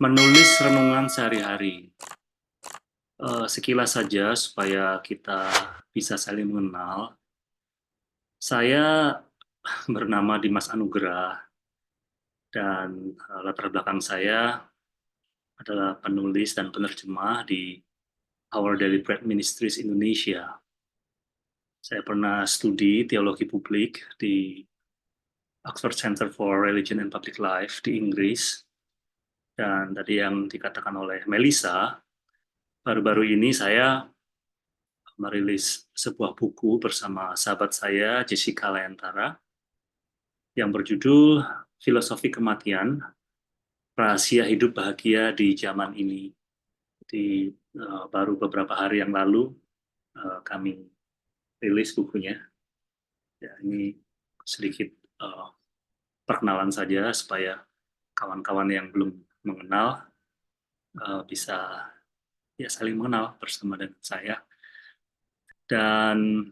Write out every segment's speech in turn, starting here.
Menulis renungan sehari-hari. Sekilas saja supaya kita bisa saling mengenal. Saya bernama Dimas Anugrah dan latar belakang saya adalah penulis dan penerjemah di Our Daily Bread Ministries Indonesia. Saya pernah studi teologi publik di Oxford Center for Religion and Public Life di Inggris. Dan tadi yang dikatakan oleh Melissa, baru-baru ini saya merilis sebuah buku bersama sahabat saya, Jessica Layantara, yang berjudul Filosofi Kematian, Rahasia Hidup Bahagia di Zaman Ini. Jadi baru beberapa hari yang lalu kami rilis bukunya. Ya, ini sedikit perkenalan saja supaya kawan-kawan yang belum mengenal bisa ya saling mengenal bersama dengan saya. Dan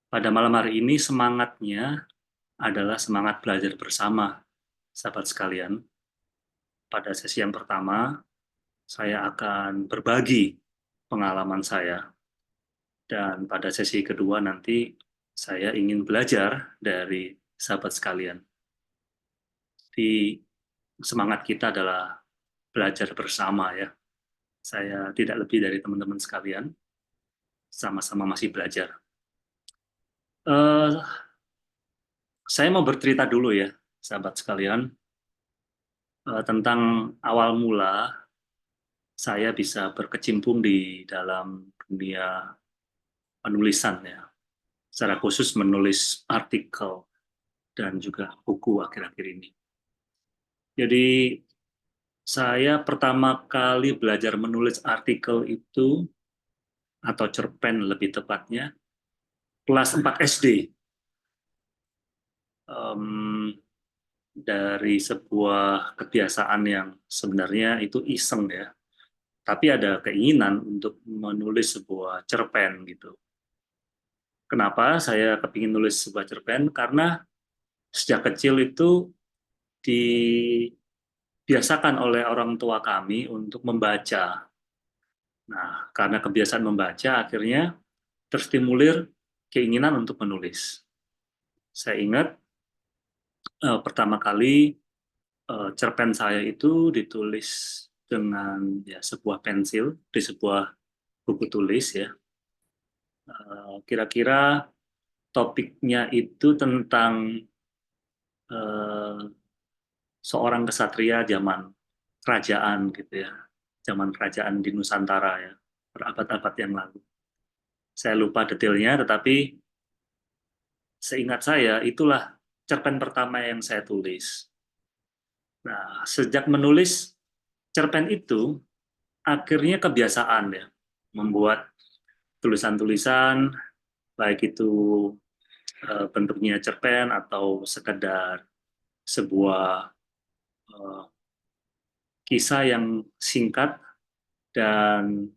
pada malam hari ini semangatnya adalah semangat belajar bersama, sahabat sekalian. Pada sesi yang pertama, saya akan berbagi pengalaman saya. Dan pada sesi kedua nanti, saya ingin belajar dari sahabat sekalian. Di semangat kita adalah belajar bersama ya. Saya tidak lebih dari teman-teman sekalian, sama-sama masih belajar. Saya mau bercerita dulu ya, sahabat sekalian, tentang awal mula saya bisa berkecimpung di dalam dunia penulisan ya, secara khusus menulis artikel dan juga buku akhir-akhir ini. Jadi saya pertama kali belajar menulis artikel itu, atau cerpen lebih tepatnya, kelas 4 SD. Dari sebuah kebiasaan yang sebenarnya itu iseng ya, tapi ada keinginan untuk menulis sebuah cerpen gitu. Kenapa saya kepingin nulis sebuah cerpen? Karena sejak kecil itu dibiasakan oleh orang tua kami untuk membaca. Nah, karena kebiasaan membaca, akhirnya terstimulir keinginan untuk menulis. Saya ingat pertama kali cerpen saya itu ditulis dengan ya, sebuah pensil di sebuah buku tulis ya. Kira-kira topiknya itu tentang seorang kesatria zaman kerajaan gitu ya, zaman kerajaan di Nusantara ya, berabad-abad yang lalu. Saya lupa detailnya, tetapi seingat saya itulah cerpen pertama yang saya tulis. Nah, sejak menulis cerpen itu, akhirnya kebiasaan ya, membuat tulisan-tulisan, baik itu bentuknya cerpen atau sekedar sebuah kisah yang singkat, dan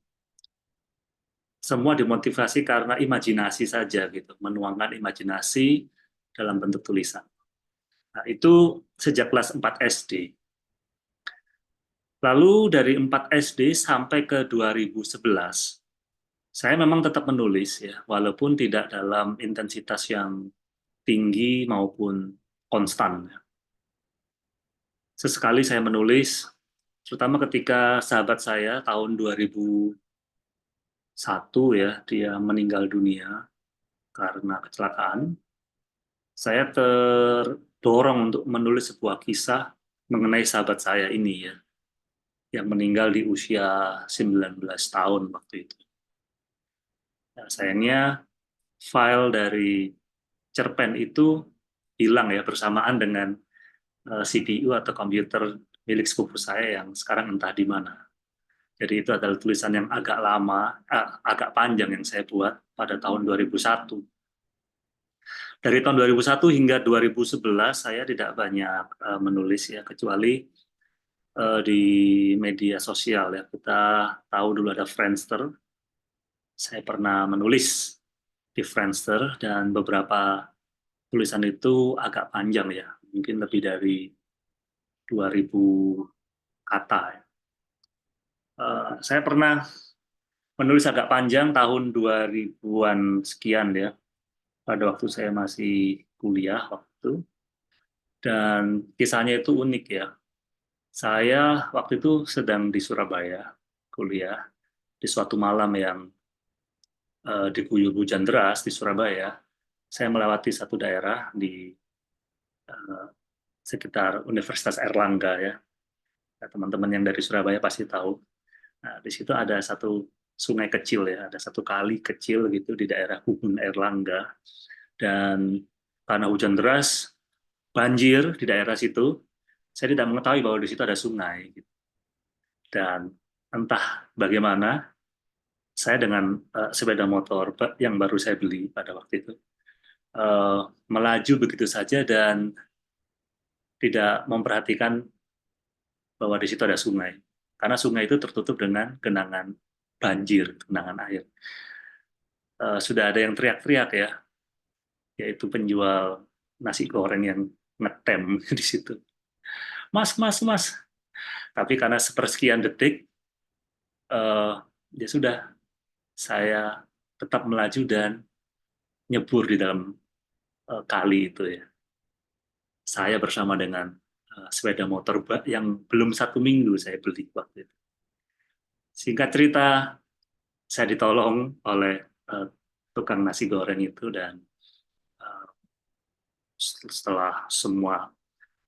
semua dimotivasi karena imajinasi saja gitu, menuangkan imajinasi dalam bentuk tulisan. Nah, itu sejak kelas 4 SD. Lalu dari 4 SD sampai ke 2011, saya memang tetap menulis ya, walaupun tidak dalam intensitas yang tinggi maupun konstan. Sesekali saya menulis, terutama ketika sahabat saya tahun 2001 ya, dia meninggal dunia karena kecelakaan. Saya terdorong untuk menulis sebuah kisah mengenai sahabat saya ini ya, yang meninggal di usia 19 tahun waktu itu. Nah, sayangnya file dari cerpen itu hilang ya, bersamaan dengan CPU atau komputer milik sepupu saya yang sekarang entah di mana. Jadi itu adalah tulisan yang agak lama, agak panjang yang saya buat pada tahun 2001. Dari tahun 2001 hingga 2011 saya tidak banyak menulis ya, kecuali di media sosial ya. Kita tahu dulu ada Friendster. Saya pernah menulis di Friendster dan beberapa tulisan itu agak panjang ya, mungkin lebih dari 2000 kata. Saya pernah menulis agak panjang tahun 2000-an sekian ya, pada waktu saya masih kuliah waktu itu, dan kisahnya itu unik ya. Saya waktu itu sedang di Surabaya kuliah, di suatu malam yang diguyur hujan deras di Surabaya. Saya melewati satu daerah di eh, sekitar Universitas Airlangga ya. Nah, teman-teman yang dari Surabaya pasti tahu. Nah, di situ ada satu sungai kecil ya, ada satu kali kecil gitu di daerah Hubung Airlangga. Dan karena hujan deras, banjir di daerah situ, saya tidak mengetahui bahwa di situ ada sungai. Gitu. Dan entah bagaimana, saya dengan sepeda motor yang baru saya beli pada waktu itu, eh, melaju begitu saja dan tidak memperhatikan bahwa di situ ada sungai. Karena sungai itu tertutup dengan genangan banjir, genangan air. Sudah ada yang teriak-teriak ya, yaitu penjual nasi goreng yang ngetem di situ. Mas, mas, mas. Tapi karena sepersekian detik, eh, ya sudah, saya tetap melaju dan nyebur di dalam kali itu ya. Saya bersama dengan sepeda motor yang belum 1 minggu saya beli waktu itu. Singkat cerita, saya ditolong oleh uh, tukang nasi goreng itu dan uh, setelah semua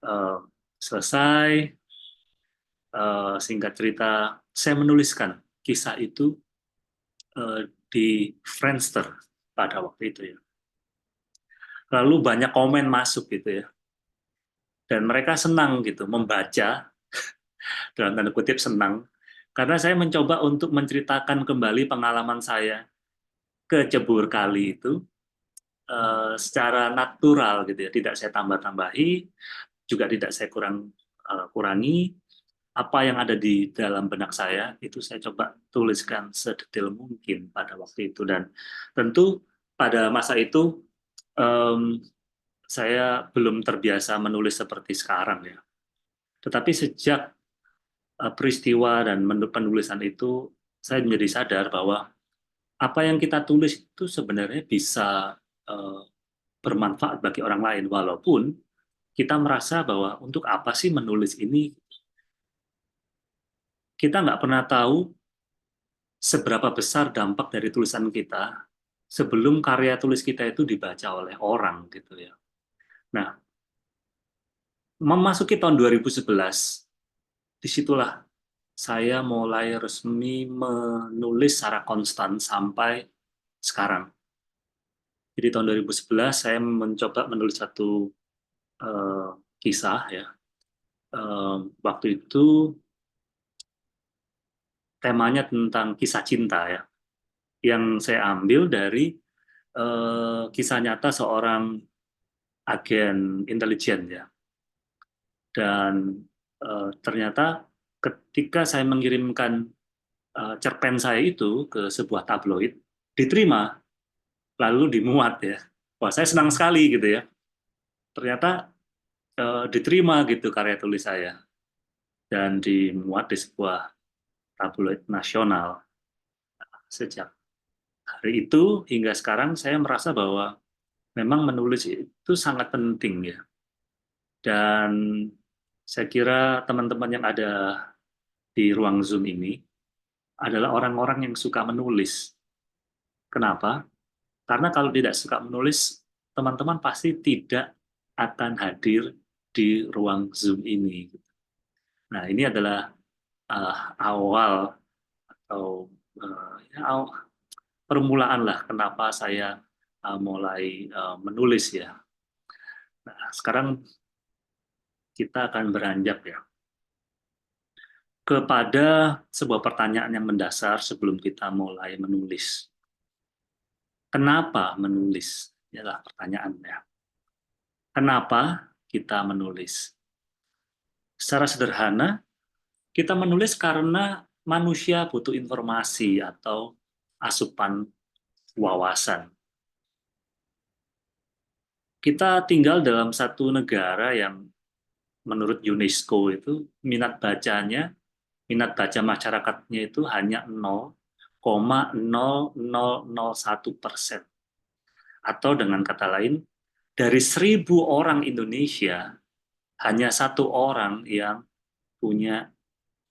uh, selesai, singkat cerita, saya menuliskan kisah itu di Friendster pada waktu itu ya. Lalu banyak komen masuk gitu ya, dan mereka senang gitu membaca dalam tanda kutip senang karena saya mencoba untuk menceritakan kembali pengalaman saya ke Cebur Kali itu secara natural gitu ya, tidak saya tambah-tambahi, juga tidak saya kurangi. Apa yang ada di dalam benak saya itu saya coba tuliskan sedetail mungkin pada waktu itu. Dan tentu pada masa itu em, saya belum terbiasa menulis seperti sekarang ya. Tetapi sejak peristiwa dan penulisan itu, saya menjadi sadar bahwa apa yang kita tulis itu sebenarnya bisa eh, bermanfaat bagi orang lain, walaupun kita merasa bahwa untuk apa sih menulis ini, kita nggak pernah tahu seberapa besar dampak dari tulisan kita sebelum karya tulis kita itu dibaca oleh orang gitu ya. Nah, memasuki tahun 2011, disitulah saya mulai resmi menulis secara konstan sampai sekarang. Jadi tahun 2011 saya mencoba menulis satu eh, kisah ya. Waktu itu temanya tentang kisah cinta ya, yang saya ambil dari kisah nyata seorang agen intelijen ya. Dan ternyata ketika saya mengirimkan cerpen saya itu ke sebuah tabloid, diterima, lalu dimuat ya. Wah, saya senang sekali gitu ya. Ternyata diterima gitu karya tulis saya dan dimuat di sebuah tabloid nasional. Sejak hari itu hingga sekarang saya merasa bahwa memang menulis itu sangat penting ya. Dan saya kira teman-teman yang ada di ruang Zoom ini adalah orang-orang yang suka menulis. Kenapa? Karena kalau tidak suka menulis, teman-teman pasti tidak akan hadir di ruang Zoom ini. Nah, ini adalah awal atau permulaan lah kenapa saya mulai menulis ya. Nah, sekarang kita akan beranjak ya kepada sebuah pertanyaan yang mendasar sebelum kita mulai menulis. Kenapa menulis? Ialah pertanyaannya. Kenapa kita menulis? Secara sederhana, kita menulis karena manusia butuh informasi atau asupan wawasan. Kita tinggal dalam satu negara yang menurut UNESCO itu minat baca masyarakatnya itu hanya 0,0001%. Atau dengan kata lain, dari 1.000 orang Indonesia, hanya 1 orang yang punya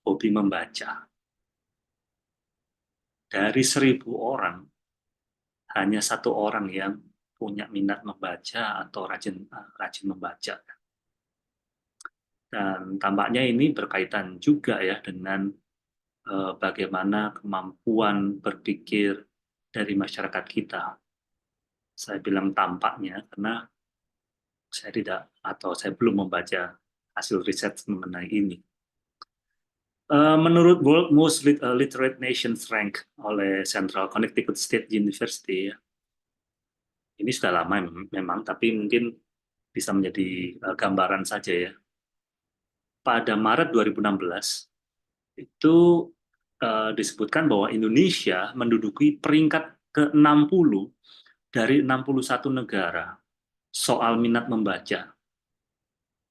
hobi membaca. Dari 1.000 orang, hanya 1 orang yang punya minat membaca atau rajin membaca. Dan tampaknya ini berkaitan juga ya dengan bagaimana kemampuan berpikir dari masyarakat kita. Saya bilang tampaknya karena saya belum membaca hasil riset mengenai ini. Menurut World Most Literate Nations Rank oleh Central Connecticut State University, ya, ini sudah lama memang, tapi mungkin bisa menjadi gambaran saja ya. Pada Maret 2016, itu disebutkan bahwa Indonesia menduduki peringkat ke-60 dari 61 negara soal minat membaca,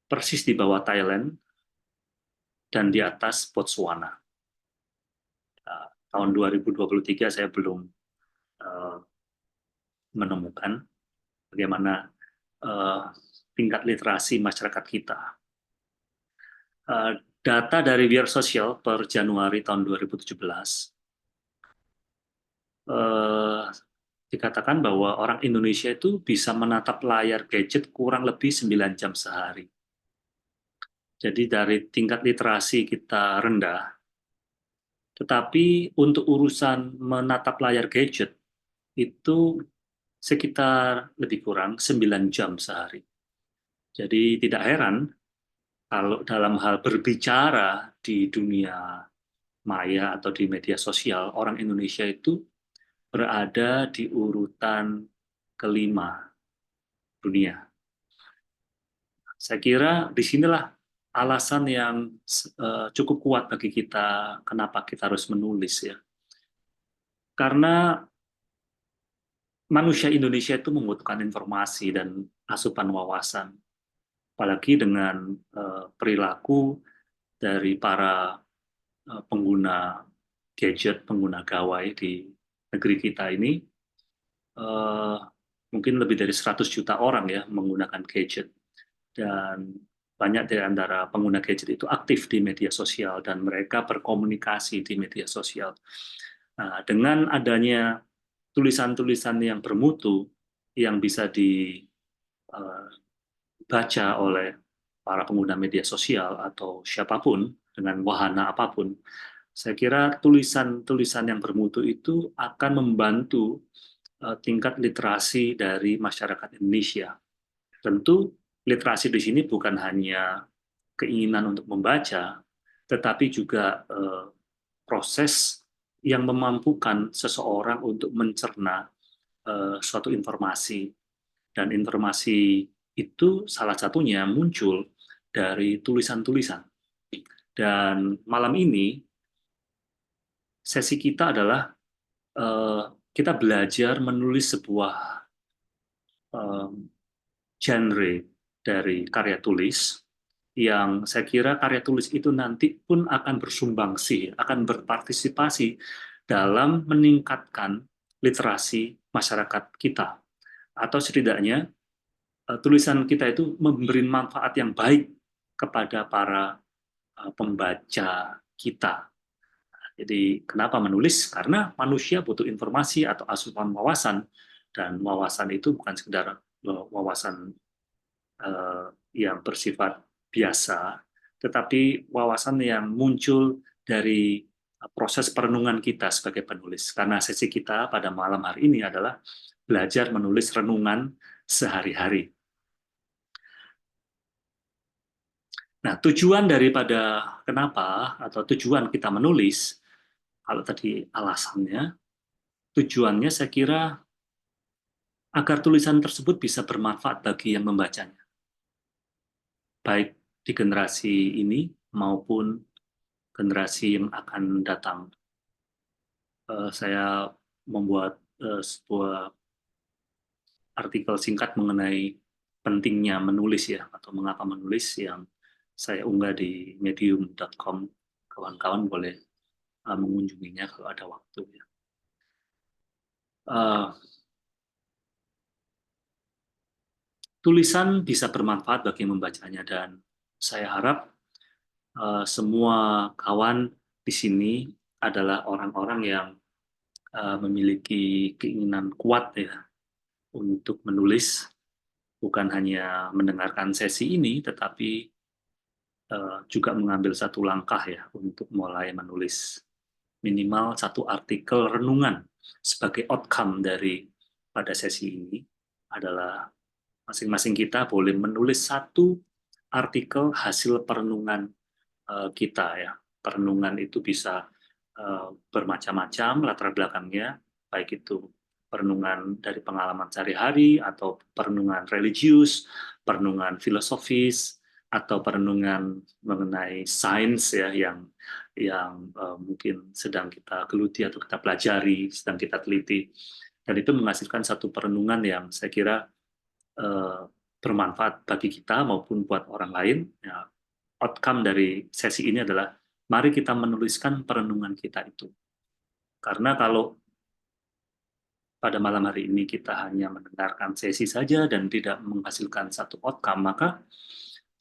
persis di bawah Thailand dan di atas Botswana. Tahun 2023 saya belum menemukan bagaimana tingkat literasi masyarakat kita. Data dari Wir Sosial per Januari tahun 2017 dikatakan bahwa orang Indonesia itu bisa menatap layar gadget kurang lebih 9 jam sehari. Jadi dari tingkat literasi kita rendah, tetapi untuk urusan menatap layar gadget itu sekitar lebih kurang 9 jam sehari. Jadi tidak heran kalau dalam hal berbicara di dunia maya atau di media sosial, orang Indonesia itu berada di urutan kelima dunia. Saya kira disinilah alasan yang cukup kuat bagi kita kenapa kita harus menulis ya. Karena manusia Indonesia itu membutuhkan informasi dan asupan wawasan. Apalagi dengan perilaku dari para pengguna gadget, pengguna gawai di negeri kita ini, mungkin lebih dari 100 juta orang ya menggunakan gadget. Dan banyak dari antara pengguna gadget itu aktif di media sosial dan mereka berkomunikasi di media sosial. Nah, dengan adanya tulisan-tulisan yang bermutu yang bisa dibaca oleh para pengguna media sosial atau siapapun dengan wahana apapun, saya kira tulisan-tulisan yang bermutu itu akan membantu tingkat literasi dari masyarakat Indonesia. Tentu literasi di sini bukan hanya keinginan untuk membaca, tetapi juga proses yang memampukan seseorang untuk mencerna suatu informasi. Dan informasi itu salah satunya muncul dari tulisan-tulisan. Dan malam ini, sesi kita adalah kita belajar menulis sebuah genre dari karya tulis yang saya kira karya tulis itu nanti pun akan bersumbangsi, akan berpartisipasi dalam meningkatkan literasi masyarakat kita. Atau setidaknya tulisan kita itu memberi manfaat yang baik kepada para pembaca kita. Jadi kenapa menulis? Karena manusia butuh informasi atau asupan wawasan, dan wawasan itu bukan sekedar wawasan yang bersifat biasa, tetapi wawasan yang muncul dari proses perenungan kita sebagai penulis. Karena sesi kita pada malam hari ini adalah belajar menulis renungan sehari-hari. Nah, tujuan daripada kenapa atau tujuan kita menulis, kalau tadi alasannya, tujuannya saya kira agar tulisan tersebut bisa bermanfaat bagi yang membacanya. Baik di generasi ini maupun generasi yang akan datang. Saya membuat sebuah artikel singkat mengenai pentingnya menulis ya, atau mengapa menulis, yang saya unggah di medium.com. Kawan-kawan boleh mengunjunginya kalau ada waktu. Ya. Tulisan bisa bermanfaat bagi membacanya dan saya harap semua kawan di sini adalah orang-orang yang memiliki keinginan kuat ya untuk menulis, bukan hanya mendengarkan sesi ini, tetapi juga mengambil satu langkah ya untuk mulai menulis minimal satu artikel renungan sebagai outcome dari pada sesi ini adalah masing-masing kita boleh menulis satu artikel hasil perenungan kita ya. Perenungan itu bisa bermacam-macam latar belakangnya, baik itu perenungan dari pengalaman sehari-hari atau perenungan religius, perenungan filosofis, atau perenungan mengenai sains ya yang mungkin sedang kita geluti atau kita pelajari, sedang kita teliti, dan itu menghasilkan satu perenungan yang saya kira eh, bermanfaat bagi kita maupun buat orang lain. Ya, outcome dari sesi ini adalah mari kita menuliskan perenungan kita itu. Karena kalau pada malam hari ini kita hanya mendengarkan sesi saja dan tidak menghasilkan satu outcome, maka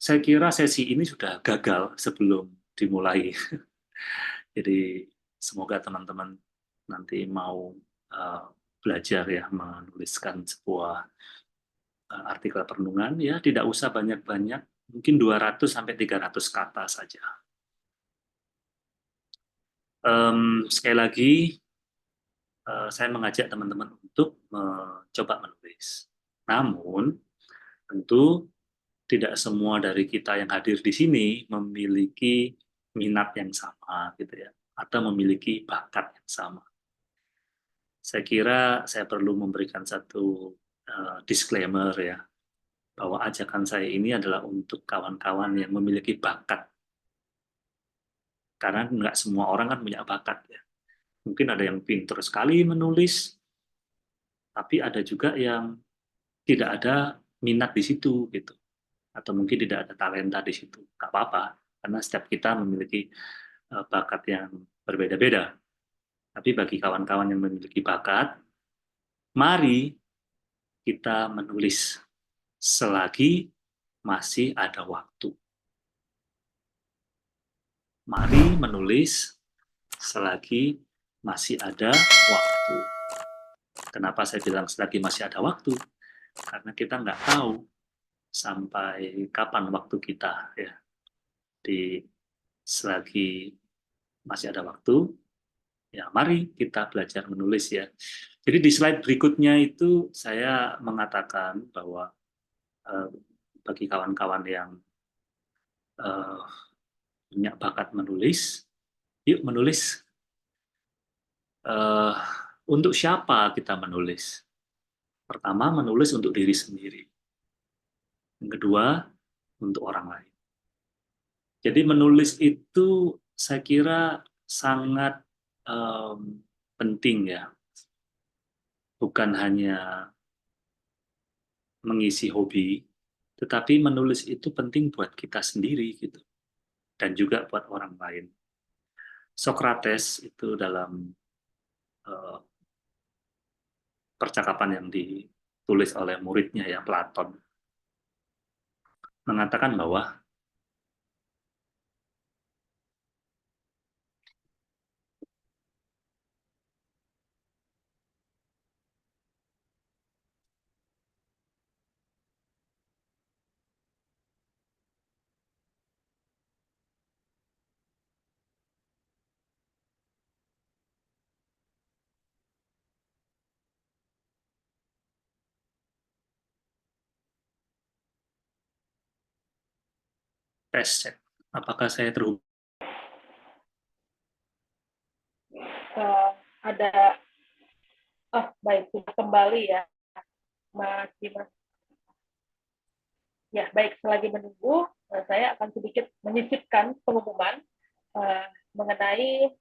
saya kira sesi ini sudah gagal sebelum dimulai. Jadi semoga teman-teman nanti mau uh, belajar ya menuliskan sebuah artikel perenungan ya, tidak usah banyak-banyak, mungkin 200 sampai 300 kata saja. Sekali lagi saya mengajak teman-teman untuk mencoba menulis. Namun, tentu tidak semua dari kita yang hadir di sini memiliki minat yang sama, gitu ya, atau memiliki bakat yang sama. Saya kira saya perlu memberikan satu disclaimer ya, bahwa ajakan saya ini adalah untuk kawan-kawan yang memiliki bakat. Karena nggak semua orang kan punya bakat ya. Mungkin ada yang pintar sekali menulis, tapi ada juga yang tidak ada minat di situ gitu, atau mungkin tidak ada talenta di situ. Nggak apa-apa, karena setiap kita memiliki bakat yang berbeda-beda. Tapi bagi kawan-kawan yang memiliki bakat, mari kita menulis selagi masih ada waktu. Mari menulis selagi masih ada waktu. Kenapa saya bilang selagi masih ada waktu? Karena kita nggak tahu sampai kapan waktu kita ya. Di selagi masih ada waktu, ya mari kita belajar menulis ya. Jadi di slide berikutnya itu saya mengatakan bahwa eh, bagi kawan-kawan yang eh, punya bakat menulis, yuk menulis. Eh, untuk siapa kita menulis? Pertama, menulis untuk diri sendiri. Yang kedua, untuk orang lain. Jadi menulis itu saya kira sangat penting ya, bukan hanya mengisi hobi, tetapi menulis itu penting buat kita sendiri gitu, dan juga buat orang lain. Socrates itu dalam uh, percakapan yang ditulis oleh muridnya ya Platon mengatakan bahwa tes cek apakah saya terhubung. Ada baik, sudah kembali ya Mas Dimas. Ya baik, selagi menunggu saya akan sedikit menyisipkan pengumuman mengenai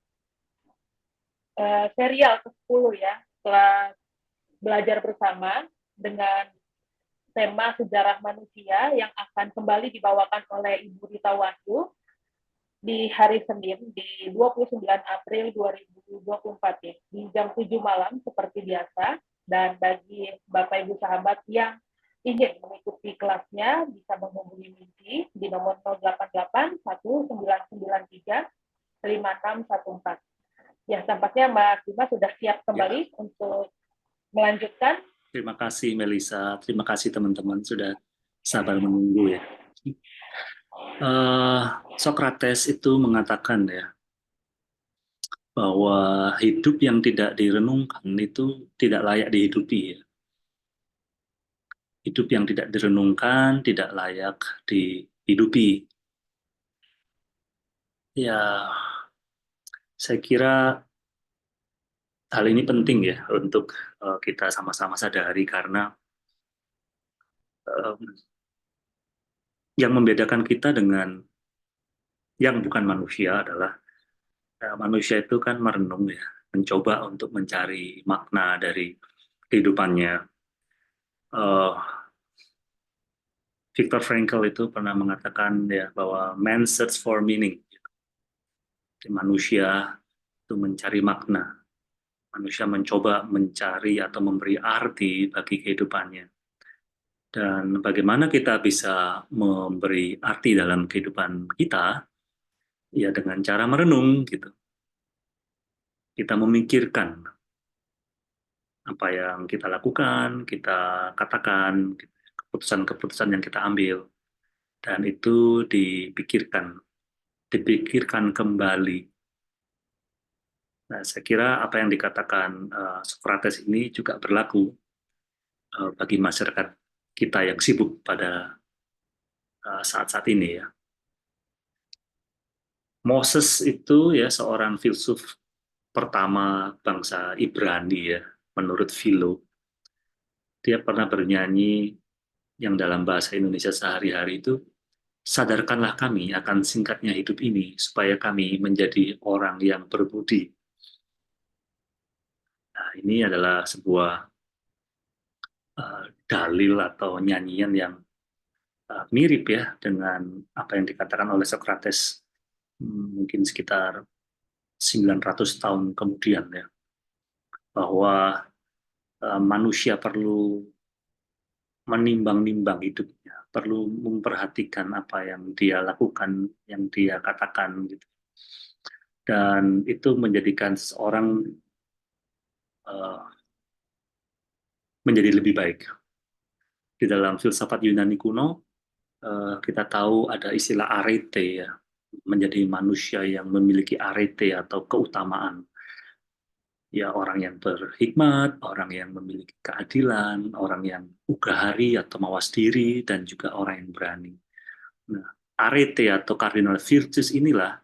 serial ke-10 ya, setelah belajar bersama dengan tema sejarah manusia yang akan kembali dibawakan oleh Ibu Rita Wahyu di hari Senin di 29 April 2024 ya, di jam 7 malam seperti biasa. Dan bagi Bapak Ibu sahabat yang ingin mengikuti kelasnya bisa menghubungi Mimpi di nomor 088 1993 5614. Ya, tampaknya Mbak Bima sudah siap Ya, kembali untuk melanjutkan. terima kasih Melisa, terima kasih teman-teman sudah sabar menunggu ya. Eh, Socrates itu mengatakan ya bahwa hidup yang tidak direnungkan itu tidak layak dihidupi ya. Hidup yang tidak direnungkan tidak layak dihidupi. Ya, saya kira hal ini penting ya untuk kita sama-sama sadari karena eh, yang membedakan kita dengan yang bukan manusia adalah manusia itu kan merenung ya, mencoba untuk mencari makna dari kehidupannya. Eh, Viktor Frankl itu pernah mengatakan ya bahwa man search for meaning. Jadi manusia itu mencari makna. Manusia mencoba mencari atau memberi arti bagi kehidupannya. Dan bagaimana kita bisa memberi arti dalam kehidupan kita? Ya dengan cara merenung gitu. Kita memikirkan apa yang kita lakukan, kita katakan, keputusan-keputusan yang kita ambil, dan itu dipikirkan kembali. Nah, saya kira apa yang dikatakan Socrates ini juga berlaku bagi masyarakat kita yang sibuk pada saat-saat ini ya. Moses itu ya seorang filsuf pertama bangsa Ibrani ya, menurut Philo. Dia pernah bernyanyi yang dalam bahasa Indonesia sehari-hari itu, sadarkanlah kami akan singkatnya hidup ini, supaya kami menjadi orang yang berbudi. Nah, ini adalah sebuah dalil atau nyanyian yang mirip ya dengan apa yang dikatakan oleh Socrates mungkin sekitar 900 tahun kemudian ya, bahwa manusia perlu menimbang-nimbang hidupnya, perlu memperhatikan apa yang dia lakukan, yang dia katakan gitu. Dan itu menjadikan seseorang uh, menjadi lebih baik. Di dalam filsafat Yunani kuno, kita tahu ada istilah arete ya, menjadi manusia yang memiliki arete atau keutamaan. Ya orang yang berhikmat, orang yang memiliki keadilan, orang yang ugahari atau mawas diri, dan juga orang yang berani. Nah, arete atau cardinal virtues inilah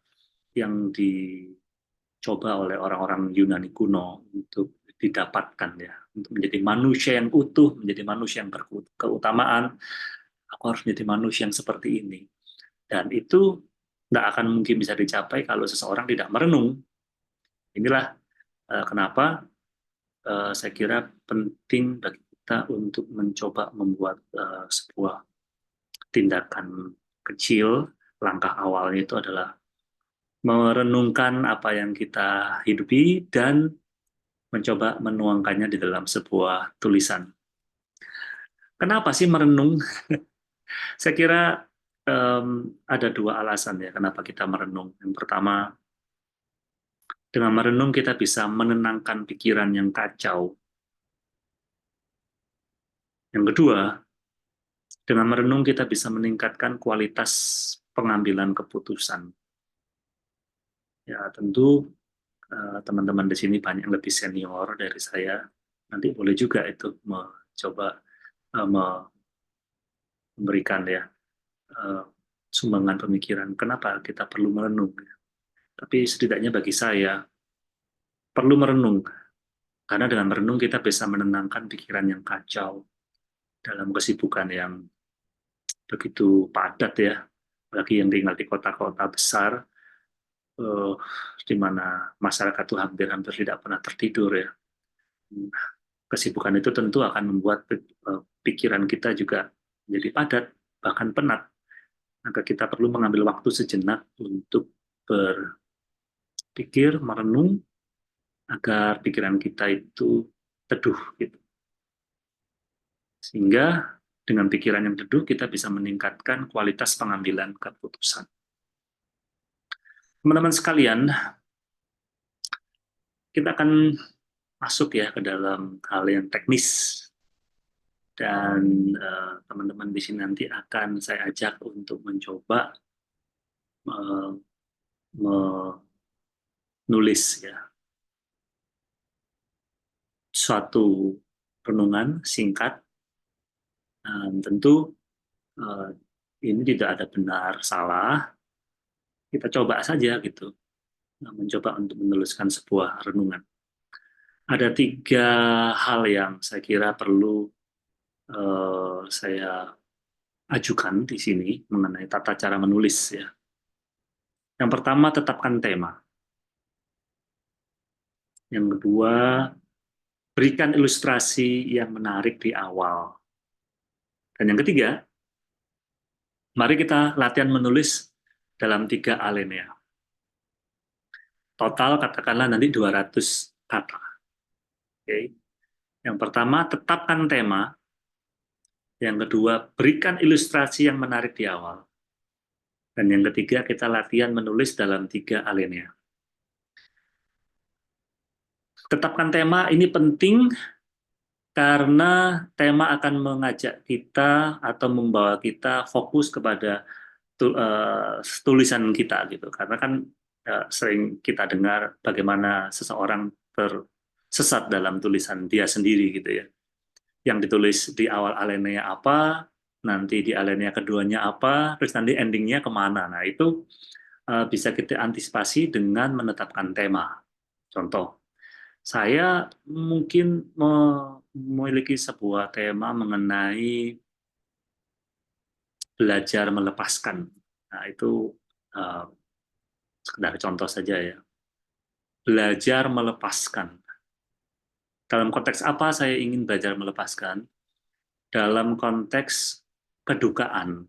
yang dicoba oleh orang-orang Yunani kuno untuk didapatkan ya, untuk menjadi manusia yang utuh, menjadi manusia yang berkeutamaan. Aku harus menjadi manusia yang seperti ini. Dan itu tidak akan mungkin bisa dicapai kalau seseorang tidak merenung. Inilah kenapa saya kira penting bagi kita untuk mencoba membuat sebuah tindakan kecil. Langkah awalnya itu adalah merenungkan apa yang kita hidupi dan mencoba menuangkannya di dalam sebuah tulisan. Kenapa sih merenung? Saya kira ada dua alasan ya kenapa kita merenung. Yang pertama, dengan merenung kita bisa menenangkan pikiran yang kacau. Yang kedua, dengan merenung kita bisa meningkatkan kualitas pengambilan keputusan. Ya, tentu teman-teman di sini banyak yang lebih senior dari saya. Nanti boleh juga itu mencoba memberikan ya sumbangan pemikiran. Kenapa kita perlu merenung? Tapi setidaknya bagi saya perlu merenung karena dengan merenung kita bisa menenangkan pikiran yang kacau dalam kesibukan yang begitu padat ya, bagi yang tinggal di kota-kota besar, eh, di mana masyarakat itu hampir-hampir tidak pernah tertidur ya. Kesibukan itu tentu akan membuat pikiran kita juga menjadi padat, bahkan penat. Maka kita perlu mengambil waktu sejenak untuk berpikir, merenung, agar pikiran kita itu teduh, gitu. Sehingga dengan pikiran yang teduh, kita bisa meningkatkan kualitas pengambilan keputusan. Teman-teman sekalian, kita akan masuk ya ke dalam hal yang teknis, dan teman-teman di sini nanti akan saya ajak untuk mencoba uh, menulis ya suatu renungan singkat. Tentu uh, ini tidak ada benar salah, kita coba saja gitu, mencoba untuk menuliskan sebuah renungan. Ada tiga hal yang saya kira perlu saya ajukan di sini mengenai tata cara menulis ya. Yang pertama, tetapkan tema. Yang kedua, berikan ilustrasi yang menarik di awal. Dan yang ketiga, mari kita latihan menulis dalam 3 alinea. Total katakanlah nanti 200 kata. Oke. Yang pertama, tetapkan tema. Yang kedua, berikan ilustrasi yang menarik di awal. Dan yang ketiga, kita latihan menulis dalam 3 alinea. Tetapkan tema ini penting karena tema akan mengajak kita atau membawa kita fokus kepada tulisan kita gitu. Karena kan sering kita dengar bagaimana seseorang tersesat dalam tulisan dia sendiri gitu ya. Yang ditulis di awal alinea apa, nanti di alinea keduanya apa, terus nanti endingnya kemana. Nah itu bisa kita antisipasi dengan menetapkan tema. Contoh, saya mungkin memiliki sebuah tema mengenai belajar melepaskan. Nah, itu uh, sekedar contoh saja ya. Belajar melepaskan. Dalam konteks apa saya ingin belajar melepaskan? Dalam konteks kedukaan.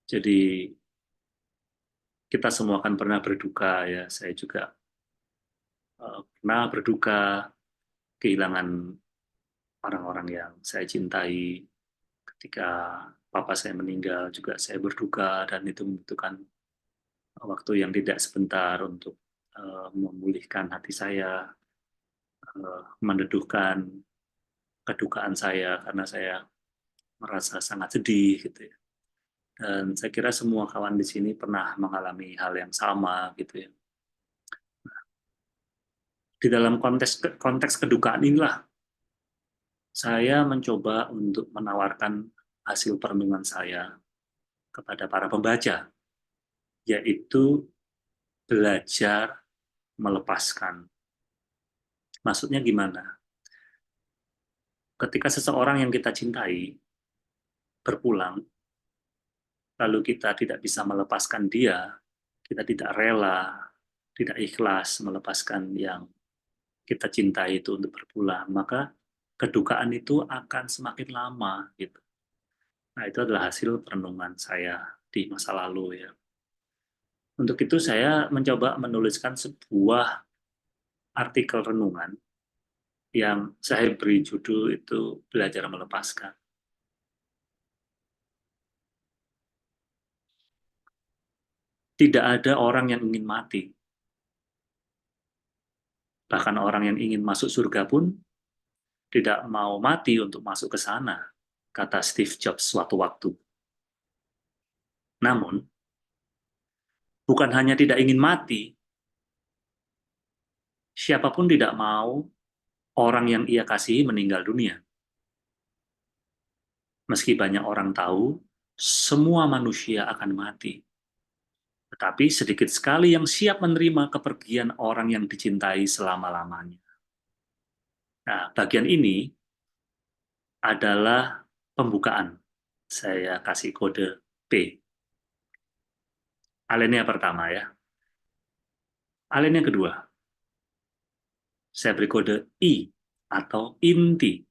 Jadi kita semua kan pernah berduka ya. Saya juga pernah berduka kehilangan orang-orang yang saya cintai. Ketika papa saya meninggal juga saya berduka, dan itu membutuhkan waktu yang tidak sebentar untuk memulihkan hati saya, meneduhkan kedukaan saya karena saya merasa sangat sedih gitu ya. Dan saya kira semua kawan di sini pernah mengalami hal yang sama gitu ya. Di dalam konteks kedukaan inilah saya mencoba untuk menawarkan hasil perenungan saya kepada para pembaca, yaitu belajar melepaskan. Maksudnya gimana? Ketika seseorang yang kita cintai berpulang, lalu kita tidak bisa melepaskan dia, kita tidak rela, tidak ikhlas melepaskan yang kita cintai itu untuk berpulang, maka kedukaan itu akan semakin lama gitu. Nah, itu adalah hasil perenungan saya di masa lalu ya. Untuk itu saya mencoba menuliskan sebuah artikel renungan yang saya beri judul itu belajar melepaskan. Tidak ada orang yang ingin mati. Bahkan orang yang ingin masuk surga pun tidak mau mati untuk masuk ke sana, kata Steve Jobs suatu waktu. Namun, bukan hanya tidak ingin mati, siapapun tidak mau orang yang ia kasihi meninggal dunia. Meski banyak orang tahu, semua manusia akan mati. Tetapi sedikit sekali yang siap menerima kepergian orang yang dicintai selama-lamanya. Nah, bagian ini adalah pembukaan. Saya kasih kode P. Alinea pertama ya. Alinea kedua, saya beri kode I atau inti.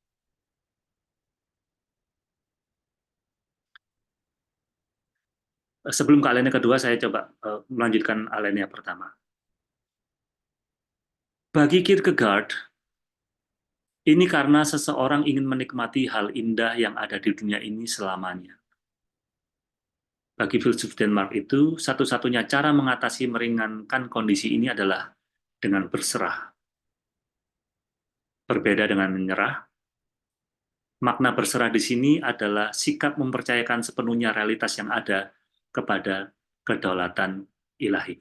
Sebelum ke alinea kedua, saya coba melanjutkan alinea pertama. Bagi Kierkegaard, ini karena seseorang ingin menikmati hal indah yang ada di dunia ini selamanya. Bagi filsuf Denmark itu, satu-satunya cara mengatasi meringankan kondisi ini adalah dengan berserah. Berbeda dengan menyerah, makna berserah di sini adalah sikap mempercayakan sepenuhnya realitas yang ada kepada kedaulatan ilahi.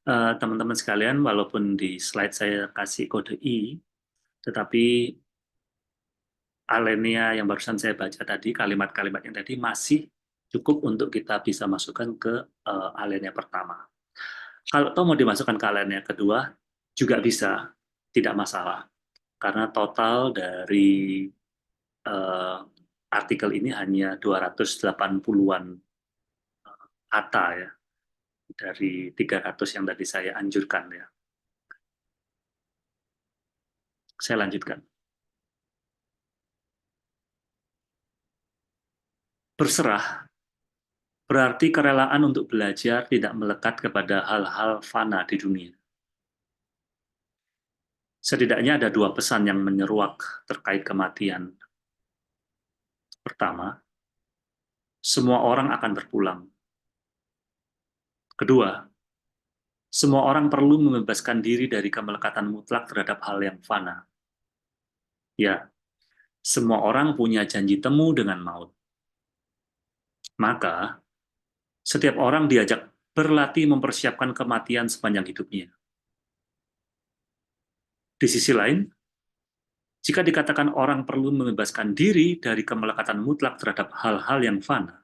Teman-teman sekalian, walaupun di slide saya kasih kode I, tetapi alinea yang barusan saya baca tadi, kalimat-kalimat yang tadi masih cukup untuk kita bisa masukkan ke alinea pertama. Kalau toh mau dimasukkan ke alinea kedua, juga bisa, tidak masalah. Karena total dari uh, artikel ini hanya 280-an kata ya, dari 300 yang tadi saya anjurkan ya. Saya lanjutkan. Berserah berarti kerelaan untuk belajar tidak melekat kepada hal-hal fana di dunia. Setidaknya ada dua pesan yang menyeruak terkait kematian. Pertama, semua orang akan berpulang. Kedua, semua orang perlu membebaskan diri dari kemelekatan mutlak terhadap hal yang fana. Ya, semua orang punya janji temu dengan maut. Maka, setiap orang diajak berlatih mempersiapkan kematian sepanjang hidupnya. Di sisi lain, jika dikatakan orang perlu membebaskan diri dari kemelekatan mutlak terhadap hal-hal yang fana,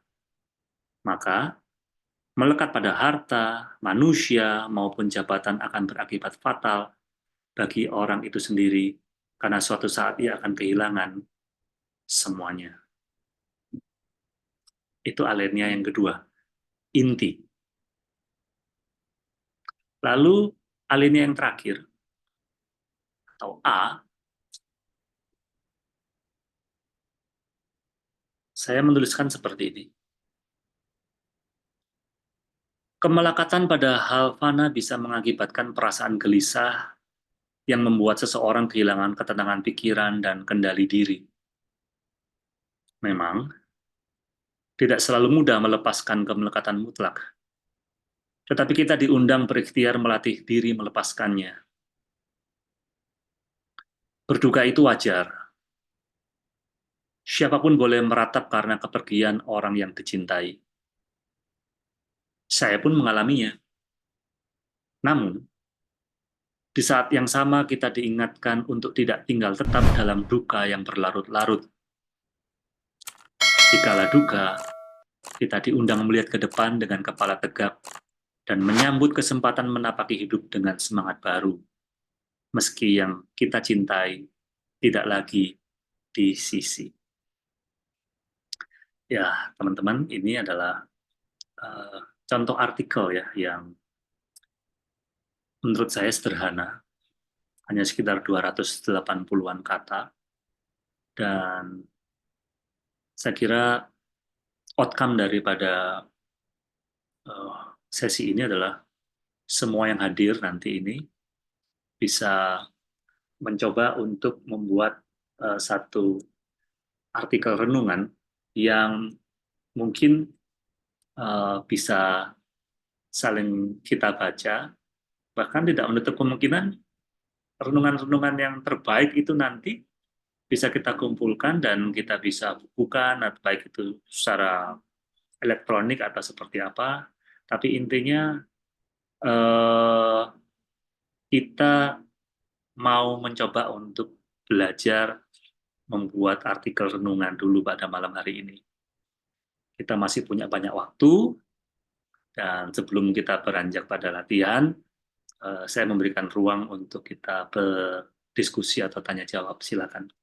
maka melekat pada harta, manusia, maupun jabatan akan berakibat fatal bagi orang itu sendiri, karena suatu saat ia akan kehilangan semuanya. Itu alinea yang kedua, inti. Lalu alinea yang terakhir, atau A, saya menuliskan seperti ini. Kemelekatan pada hal fana bisa mengakibatkan perasaan gelisah yang membuat seseorang kehilangan ketenangan pikiran dan kendali diri. Memang, tidak selalu mudah melepaskan kemelekatan mutlak, tetapi kita diundang berikhtiar melatih diri melepaskannya. Berduka itu wajar. Siapapun boleh meratap karena kepergian orang yang dicintai. Saya pun mengalaminya. Namun, di saat yang sama kita diingatkan untuk tidak tinggal tetap dalam duka yang berlarut-larut. Dikala duka, kita diundang melihat ke depan dengan kepala tegap dan menyambut kesempatan menapaki hidup dengan semangat baru, meski yang kita cintai tidak lagi di sisi. Ya, teman-teman, ini adalah contoh artikel ya yang menurut saya sederhana, hanya sekitar 280-an kata, dan saya kira outcome daripada sesi ini adalah semua yang hadir nanti ini bisa mencoba untuk membuat satu artikel renungan yang mungkin bisa saling kita baca, bahkan tidak menutup kemungkinan renungan-renungan yang terbaik itu nanti bisa kita kumpulkan dan kita bisa bukukan, baik itu secara elektronik atau seperti apa. Tapi intinya eh, kita mau mencoba untuk belajar membuat artikel renungan dulu pada malam hari ini. Kita masih punya banyak waktu, dan sebelum kita beranjak pada latihan, saya memberikan ruang untuk kita berdiskusi atau tanya jawab. Silakan.